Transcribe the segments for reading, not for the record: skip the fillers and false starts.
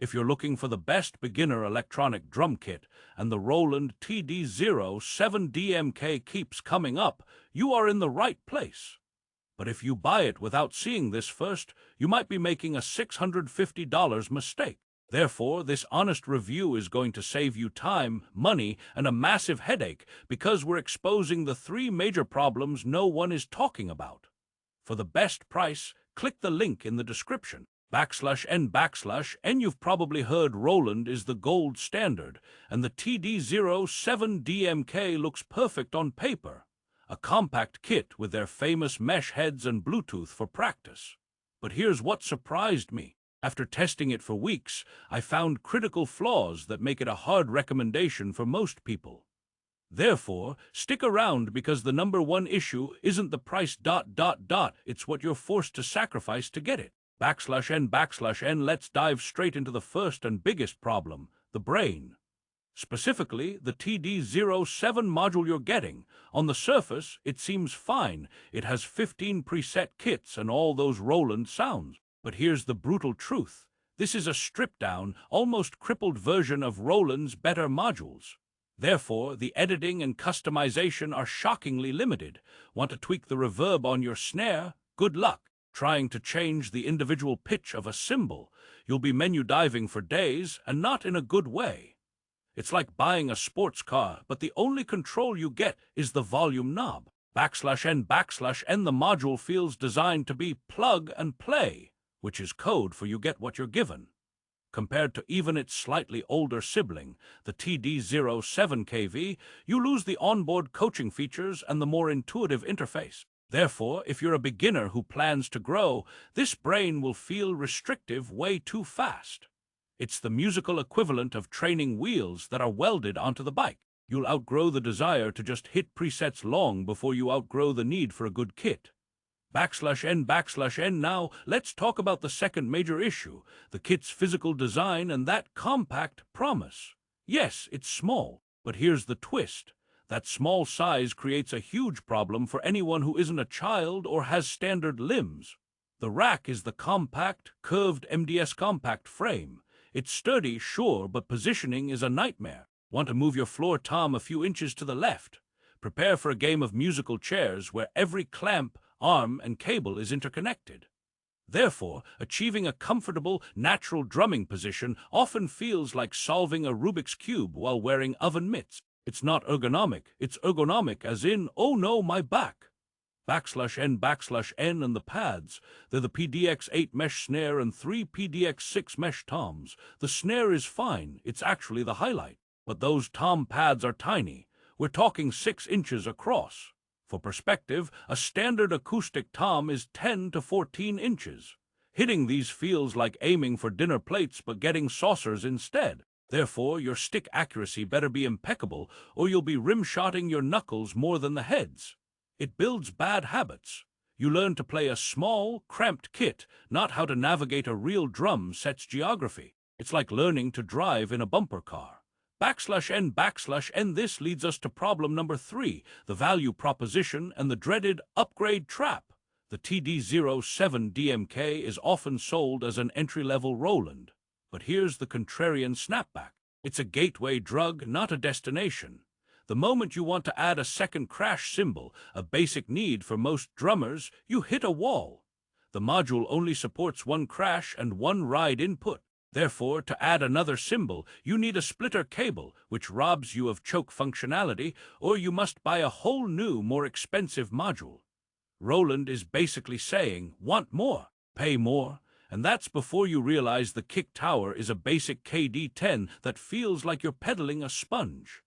If you're looking for the best beginner electronic drum kit, and the Roland TD07DMK keeps coming up, you are in the right place. But if you buy it without seeing this first, you might be making a $650 mistake. Therefore, this honest review is going to save you time, money, and a massive headache because we're exposing the 3 major problems no one is talking about. For the best price, click the link in the description. /N//N. You've probably heard Roland is the gold standard, and the TD07DMK looks perfect on paper. A compact kit with their famous mesh heads and Bluetooth for practice. But here's what surprised me. After testing it for weeks, I found critical flaws that make it a hard recommendation for most people. Therefore, stick around because the #1 issue isn't the price ... It's what you're forced to sacrifice to get it. /N//N. Let's dive straight into the first and biggest problem, the brain. Specifically, the TD07 module you're getting. On the surface, it seems fine. It has 15 preset kits and all those Roland sounds. But here's the brutal truth. This is a stripped-down, almost crippled version of Roland's better modules. Therefore, the editing and customization are shockingly limited. Want to tweak the reverb on your snare? Good luck. Trying to change the individual pitch of a cymbal. You'll be menu diving for days, and not in a good way. It's like buying a sports car, but the only control you get is the volume knob. /N//N. The module feels designed to be plug and play, which is code for you get what you're given. Compared to even its slightly older sibling, the TD07KV, you lose the onboard coaching features and the more intuitive interface. Therefore, if you're a beginner who plans to grow, this brain will feel restrictive way too fast. It's the musical equivalent of training wheels that are welded onto the bike. You'll outgrow the desire to just hit presets long before you outgrow the need for a good kit. /N//N. Now, let's talk about the second major issue, the kit's physical design and that compact promise. Yes, it's small, but here's the twist. That small size creates a huge problem for anyone who isn't a child or has standard limbs. The rack is the compact, curved MDS compact frame. It's sturdy, sure, but positioning is a nightmare. Want to move your floor tom a few inches to the left? Prepare for a game of musical chairs where every clamp, arm, and cable is interconnected. Therefore, achieving a comfortable, natural drumming position often feels like solving a Rubik's Cube while wearing oven mitts. It's not ergonomic, it's ergonomic as in, oh no, my back. /N//N and the pads. They're the PDX8 mesh snare and 3 PDX6 mesh toms. The snare is fine, it's actually the highlight. But those tom pads are tiny. We're talking 6 inches across. For perspective, a standard acoustic tom is 10 to 14 inches. Hitting these feels like aiming for dinner plates but getting saucers instead. Therefore, your stick accuracy better be impeccable, or you'll be rim-shotting your knuckles more than the heads. It builds bad habits. You learn to play a small, cramped kit, not how to navigate a real drum set's geography. It's like learning to drive in a bumper car. /N//N. This leads us to problem number 3, the value proposition and the dreaded upgrade trap. The TD07DMK is often sold as an entry-level Roland. But here's the contrarian snapback. It's a gateway drug, not a destination. The moment you want to add a second crash cymbal, a basic need for most drummers, you hit a wall. The module only supports 1 crash and 1 ride input. Therefore, to add another cymbal, you need a splitter cable, which robs you of choke functionality, or you must buy a whole new, more expensive module. Roland is basically saying, want more, pay more. And that's before you realize the kick tower is a basic KD10 that feels like you're pedaling a sponge.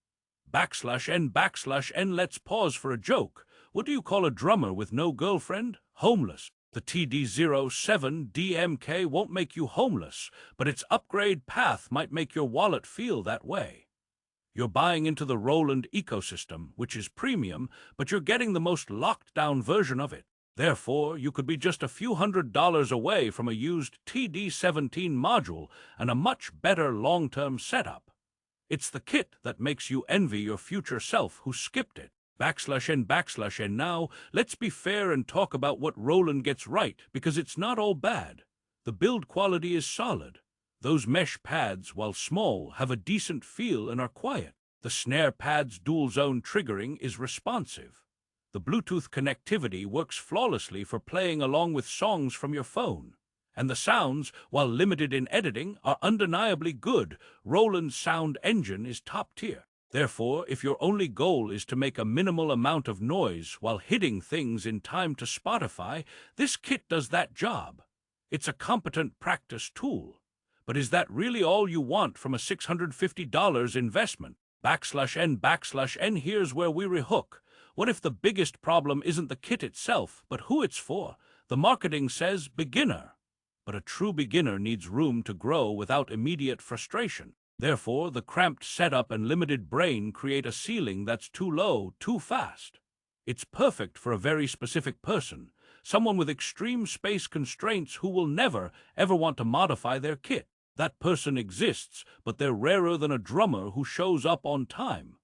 /N//N. Let's pause for a joke. What do you call a drummer with no girlfriend? Homeless. The TD07DMK won't make you homeless, but its upgrade path might make your wallet feel that way. You're buying into the Roland ecosystem, which is premium, but you're getting the most locked-down version of it. Therefore, you could be just a few $100s away from a used TD17 module and a much better long-term setup. It's the kit that makes you envy your future self who skipped it. /N//N. Now, let's be fair and talk about what Roland gets right, because it's not all bad. The build quality is solid. Those mesh pads, while small, have a decent feel and are quiet. The snare pad's dual-zone triggering is responsive. The Bluetooth connectivity works flawlessly for playing along with songs from your phone. And the sounds, while limited in editing, are undeniably good. Roland's sound engine is top tier. Therefore, if your only goal is to make a minimal amount of noise while hitting things in time to Spotify, this kit does that job. It's a competent practice tool. But is that really all you want from a $650 investment? /N/N, here's where we rehook. What if the biggest problem isn't the kit itself, but who it's for? The marketing says beginner. But a true beginner needs room to grow without immediate frustration. Therefore, the cramped setup and limited brain create a ceiling that's too low, too fast. It's perfect for a very specific person, someone with extreme space constraints who will never, ever want to modify their kit. That person exists, but they're rarer than a drummer who shows up on time.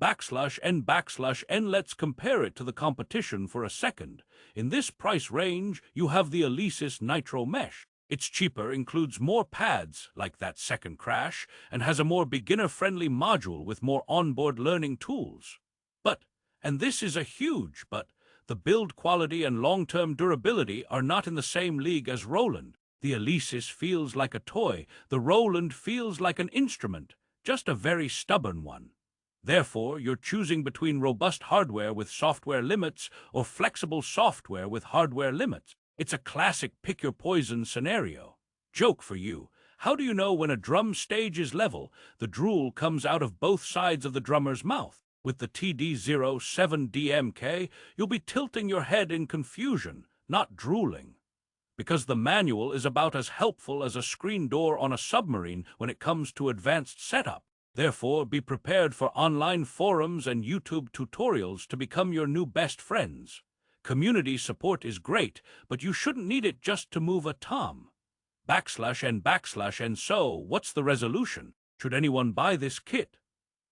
/N/N, let's compare it to the competition for a second. In this price range, you have the Alesis Nitro Mesh. It's cheaper, includes more pads, like that second crash, and has a more beginner-friendly module with more onboard learning tools. But, and this is a huge but, the build quality and long-term durability are not in the same league as Roland. The Alesis feels like a toy, the Roland feels like an instrument, just a very stubborn one. Therefore, you're choosing between robust hardware with software limits or flexible software with hardware limits. It's a classic pick-your-poison scenario. Joke for you. How do you know when a drum stage is level? The drool comes out of both sides of the drummer's mouth. With the TD07DMK, you'll be tilting your head in confusion, not drooling. Because the manual is about as helpful as a screen door on a submarine when it comes to advanced setup. Therefore, be prepared for online forums and YouTube tutorials to become your new best friends. Community support is great, but you shouldn't need it just to move a tom. /N/N, so what's the resolution? Should anyone buy this kit?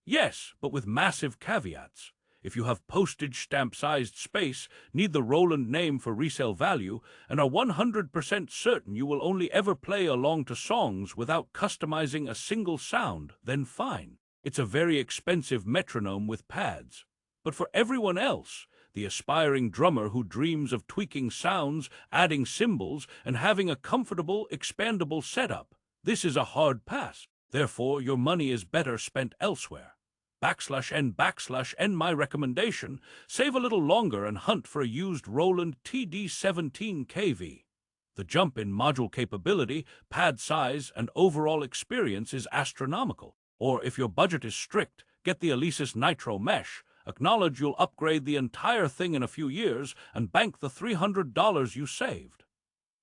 Yes, but with massive caveats. If you have postage stamp-sized space, need the Roland name for resale value, and are 100% certain you will only ever play along to songs without customizing a single sound, then fine. It's a very expensive metronome with pads. But for everyone else, the aspiring drummer who dreams of tweaking sounds, adding cymbals, and having a comfortable, expandable setup, this is a hard pass. Therefore, your money is better spent elsewhere. /N/N, my recommendation, save a little longer and hunt for a used Roland TD07DMK. The jump in module capability, pad size, and overall experience is astronomical. Or if your budget is strict, get the Alesis Nitro Mesh. Acknowledge you'll upgrade the entire thing in a few years and bank the $300 you saved.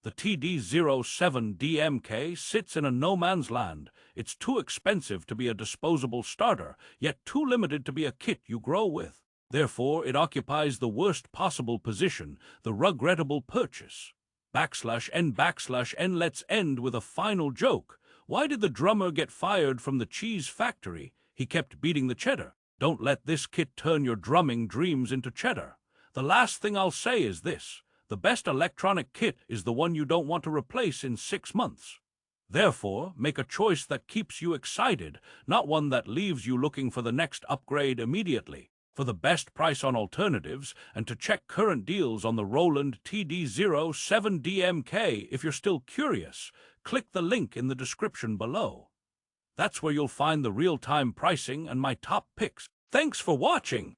The TD07DMK sits in a no-man's land. It's too expensive to be a disposable starter, yet too limited to be a kit you grow with. Therefore, it occupies the worst possible position, the regrettable purchase. /N/N, let's end with a final joke. Why did the drummer get fired from the cheese factory? He kept beating the cheddar. Don't let this kit turn your drumming dreams into cheddar. The last thing I'll say is this. The best electronic kit is the one you don't want to replace in 6 months. Therefore, make a choice that keeps you excited, not one that leaves you looking for the next upgrade immediately. For the best price on alternatives, and to check current deals on the Roland TD07DMK if you're still curious, click the link in the description below. That's where you'll find the real-time pricing and my top picks. Thanks for watching!